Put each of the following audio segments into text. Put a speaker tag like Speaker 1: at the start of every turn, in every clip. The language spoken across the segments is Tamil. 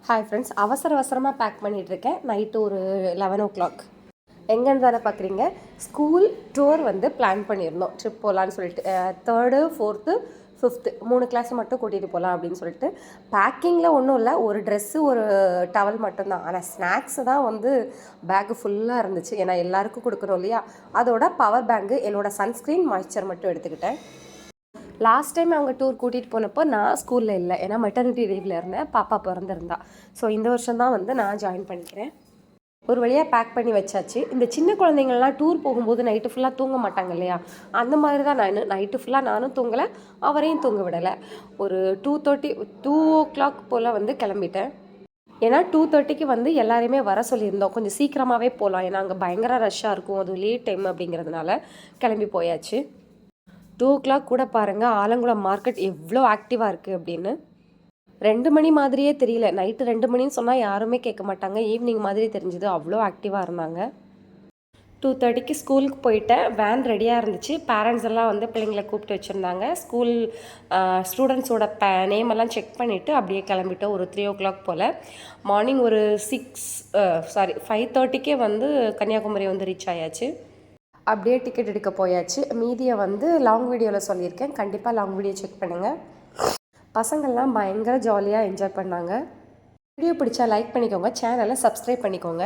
Speaker 1: ஹாய் ஃப்ரெண்ட்ஸ், அவசரமாக பேக் பண்ணிகிட்ருக்கேன். நைட்டு ஒரு 11 o'clock. எங்கேன்னு தானே பார்க்குறீங்க, ஸ்கூல் டூர் வந்து பிளான் பண்ணியிருந்தோம். ட்ரிப் போகலான்னு சொல்லிட்டு 3rd, 4th, 5th 3 கிளாஸ் மட்டும் கூட்டிகிட்டு போகலாம் அப்படின்னு சொல்லிட்டு. பேக்கிங்கில் ஒன்றும் இல்லை, ஒரு ட்ரெஸ்ஸு ஒரு டவல் மட்டும்தான். ஆனால் ஸ்நாக்ஸு தான் வந்து பேக்கு ஃபுல்லாக இருந்துச்சு. ஏன்னா எல்லாருக்கும் கொடுக்கணும் இல்லையா. அதோட பவர் பேங்கு, என்னோடய சன்ஸ்க்ரீன், மாய்ஸ்சர் மட்டும் எடுத்துக்கிட்டேன். லாஸ்ட் டைம் அவங்க டூர் கூட்டிகிட்டு போனப்போ நான் ஸ்கூலில் இல்லை, ஏன்னா மெட்டர்னிட்டி லீவில் இருந்தேன், பாப்பா பிறந்திருந்தா. ஸோ இந்த வருஷம் தான் வந்து நான் ஜாயின் பண்ணிக்கிறேன். ஒரு வழியாக பேக் பண்ணி வச்சாச்சு. இந்த சின்ன குழந்தைங்கள்லாம் டூர் போகும்போது நைட்டு ஃபுல்லாக தூங்க மாட்டாங்க இல்லையா, அந்த மாதிரி தான் நான் நைட்டு ஃபுல்லாக நானும் தூங்கலை, அவரையும் தூங்க விடலை. ஒரு 2 o'clock போல் வந்து கிளம்பிட்டேன். ஏன்னா 2:30க்கு வந்து எல்லாரையுமே வர சொல்லியிருந்தோம். கொஞ்சம் சீக்கிரமாகவே போகலாம், ஏன்னா அங்கே பயங்கர ரஷ்ஷாக இருக்கும், அது லேட் டைம் அப்படிங்கிறதுனால கிளம்பி போயாச்சு. 2 o'clock கூட பாருங்கள், ஆலங்குளம் மார்க்கெட் எவ்வளோ ஆக்டிவாக இருக்குது அப்படின்னு. 2 மணி மாதிரியே தெரியல. நைட்டு 2 மணின்னு சொன்னால் யாருமே கேட்க மாட்டாங்க, ஈவினிங் மாதிரி தெரிஞ்சுது, அவ்வளோ ஆக்டிவாக இருந்தாங்க. 2:30க்கு ஸ்கூலுக்கு போயிட்டேன். வேன் ரெடியாக இருந்துச்சு. பேரண்ட்ஸ் எல்லாம் வந்து பிள்ளைங்களை கூப்பிட்டு வச்சுருந்தாங்க. ஸ்கூல் ஸ்டூடெண்ட்ஸோட நேமெல்லாம் செக் பண்ணிவிட்டு அப்படியே கிளம்பிட்டோம். ஒரு 3 o'clock போல். மார்னிங் ஒரு 5:30க்கே வந்து கன்னியாகுமரி வந்து ரீச் ஆயாச்சு. அப்படியே டிக்கெட் எடுக்க போயாச்சு. மீதியை வந்து லாங் வீடியோவில் சொல்லியிருக்கேன், கண்டிப்பாக லாங் வீடியோ செக் பண்ணுங்கள். பசங்கள்லாம் பயங்கர ஜாலியாக என்ஜாய் பண்ணாங்க. வீடியோ பிடிச்சா லைக் பண்ணிக்கோங்க, சேனலை சப்ஸ்கிரைப் பண்ணிக்கோங்க.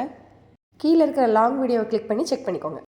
Speaker 1: கீழே இருக்கிற லாங் வீடியோவை கிளிக் பண்ணி செக் பண்ணிக்கோங்க.